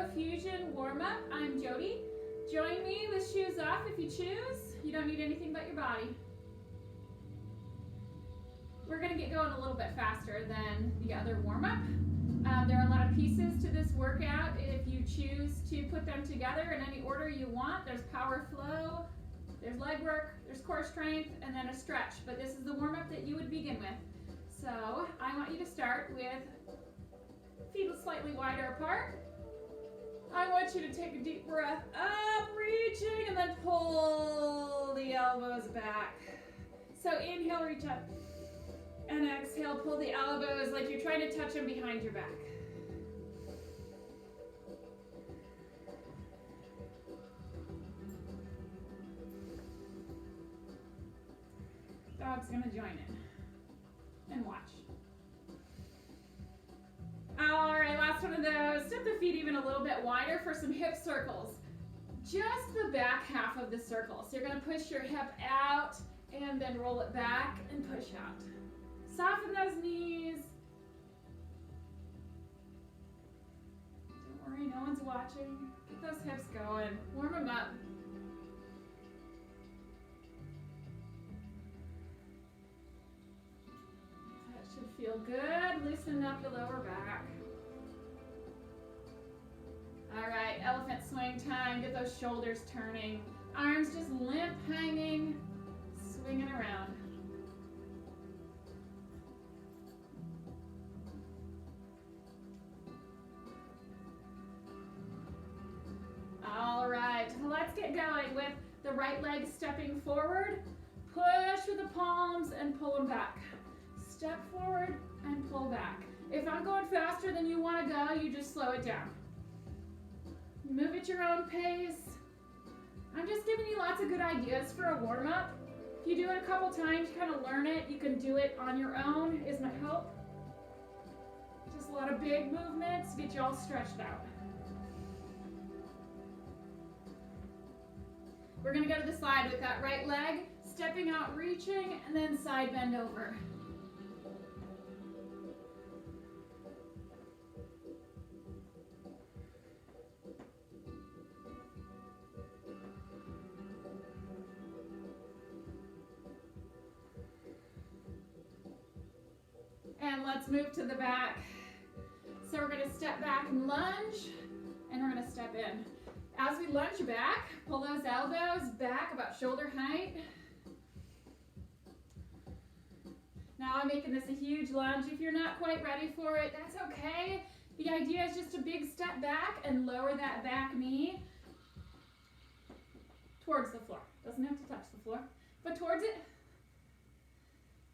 PiYo Fusion Warm-Up. I'm Jody. Join me with shoes off if you choose. You don't need anything but your body. We're going to get going a little bit faster than the other warm-up. There are a lot of pieces to this workout. If you choose to put them together in any order you want, there's power flow, there's leg work, there's core strength, and then a stretch. But this is the warm-up that you would begin with. So I want you to start with feet slightly wider apart. I want you to take a deep breath up, reaching, and then pull the elbows back. So inhale, reach up. And exhale, pull the elbows like you're trying to touch them behind your back. Dog's gonna join in. And watch. All right, last one of those. Step the feet even a little bit wider for some hip circles. Just the back half of the circle. So you're gonna push your hip out and then roll it back and push out. Soften those knees. Don't worry, no one's watching. Get those hips going. Warm them up. That should feel good. Loosen up the lower back. All right, elephant swing time. Get those shoulders turning. Arms just limp hanging, swinging around. All right, let's get going with the right leg stepping forward. Push with the palms and pull them back. Step forward and pull back. If I'm going faster than you want to go, you just slow it down. Move at your own pace. I'm just giving you lots of good ideas for a warm-up. If you do it a couple times, you kind of learn it. You can do it on your own, is my hope. Just a lot of big movements, get you all stretched out. We're gonna go to the side with that right leg, stepping out, reaching, and then side bend over. And let's move to the back. So we're gonna step back and lunge, and we're gonna step in. As we lunge back, pull those elbows back about shoulder height. Now I'm making this a huge lunge. If you're not quite ready for it, that's okay. The idea is just a big step back and lower that back knee towards the floor. Doesn't have to touch the floor, but towards it.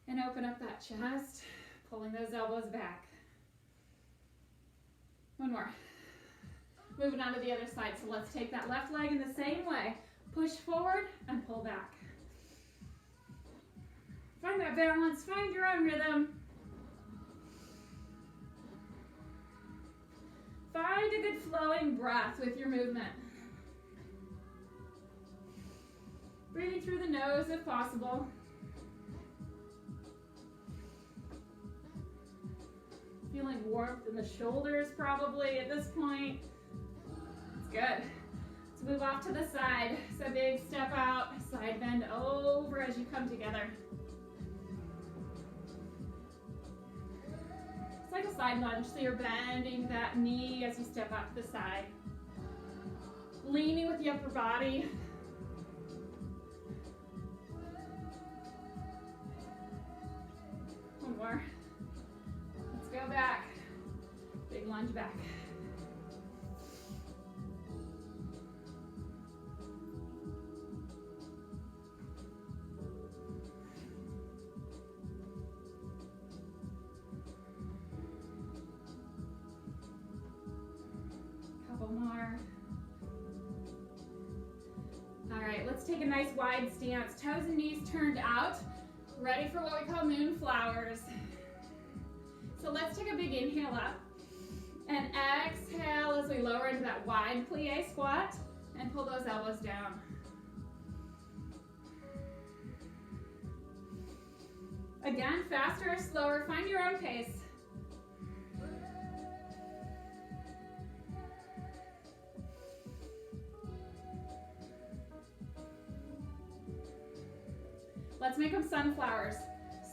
And open up that chest, pulling those elbows back. One more. Moving on to the other side, so let's take that left leg in the same way. Push forward and pull back. Find that balance, find your own rhythm. Find a good flowing breath with your movement. Breathing through the nose if possible. Feeling warmth in the shoulders probably at this point. Good. Let's move off to the side. So big step out, side bend over as you come together. It's like a side lunge, so you're bending that knee as you step out to the side. Leaning with the upper body. One more. Let's go back. Big lunge back. More. All right, let's take a nice wide stance. Toes and knees turned out. Ready for what we call moonflowers. So let's take a big inhale up and exhale as we lower into that wide plie squat and pull those elbows down. Again, faster or slower, find your own pace. Let's make them sunflowers.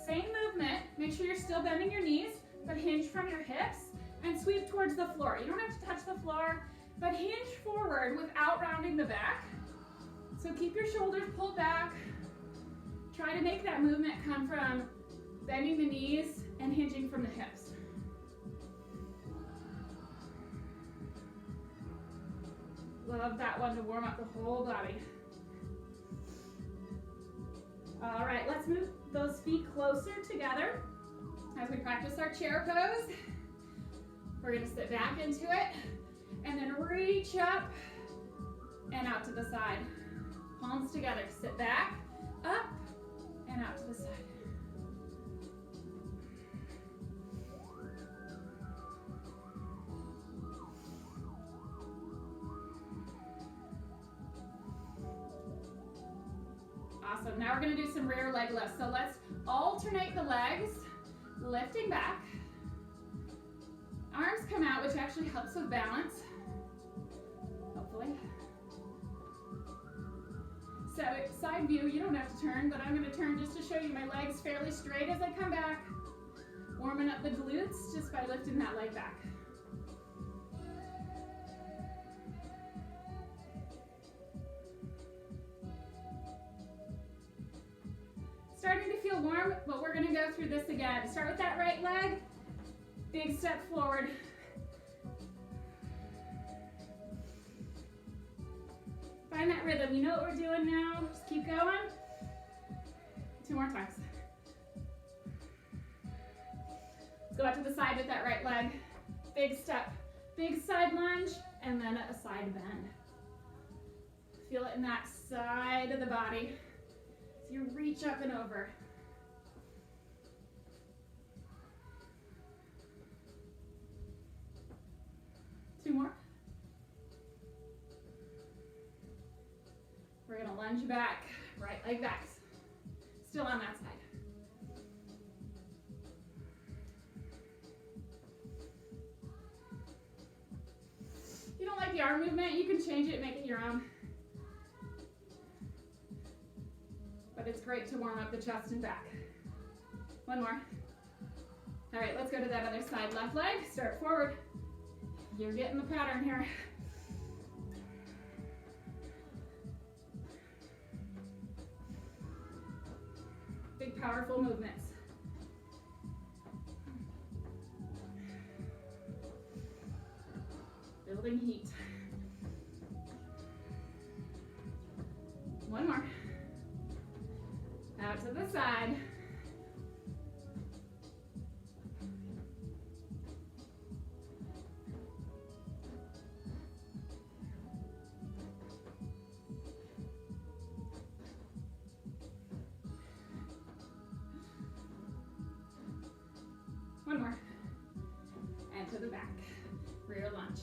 Same movement, make sure you're still bending your knees, but hinge from your hips and sweep towards the floor. You don't have to touch the floor, but hinge forward without rounding the back. So keep your shoulders pulled back. Try to make that movement come from bending the knees and hinging from the hips. Love that one to warm up the whole body. All right, let's move those feet closer together as we practice our chair pose. We're gonna sit back into it and then reach up and out to the side. Palms together, sit back, up, and out to the side. Awesome, now we're gonna do some rear leg lifts. So let's alternate the legs, lifting back. Arms come out, which actually helps with balance, hopefully. So it's side view, you don't have to turn, but I'm gonna turn just to show you my legs fairly straight as I come back. Warming up the glutes just by lifting that leg back. Starting to feel warm, but we're gonna go through this again. Start with that right leg, big step forward. Find that rhythm, you know what we're doing now, just keep going. 2 more times. Let's go out to the side with that right leg. Big step, big side lunge, and then a side bend. Feel it in that side of the body. So you reach up and over. Two more. We're gonna lunge back, right leg back. Still on that side. If you don't like the arm movement, you can change it, make it your own. But it's great to warm up the chest and back. One more. All right, let's go to that other side. Left leg, start forward. You're getting the pattern here. Big, powerful movements. Building heat. One more. Out to the side. One more. And to the back. Rear lunge.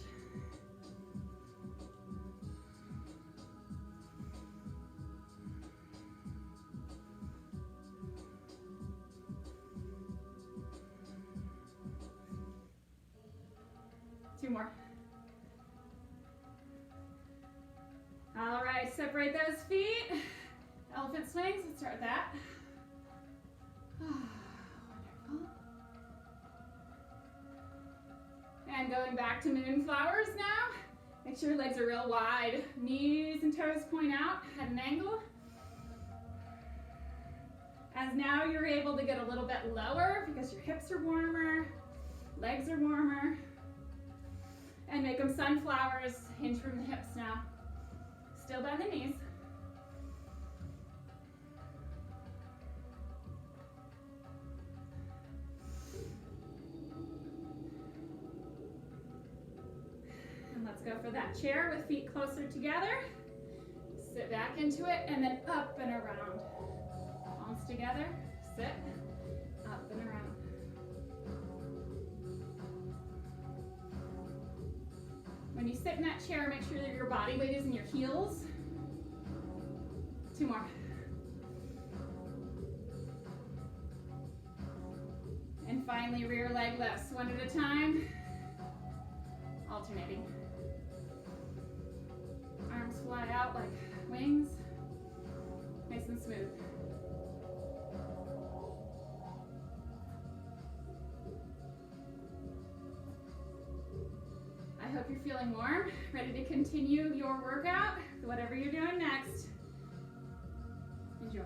Two more. All right, separate those feet. Elephant swings, let's start with that. Wonderful. And going back to moonflowers now. Make sure your legs are real wide. Knees and toes point out at an angle. As now you're able to get a little bit lower because your hips are warmer, legs are warmer. And make them sunflowers, hinge from the hips now. Still bend the knees. And let's go for that chair with feet closer together. Sit back into it and then up and around. Palms together, sit, up and around. When you sit in that chair, make sure that your body weight is in your heels. Two more. And finally, rear leg lifts, one at a time, alternating. Arms fly out like wings, nice and smooth. I hope you're feeling warm, ready to continue your workout, whatever you're doing next. Enjoy.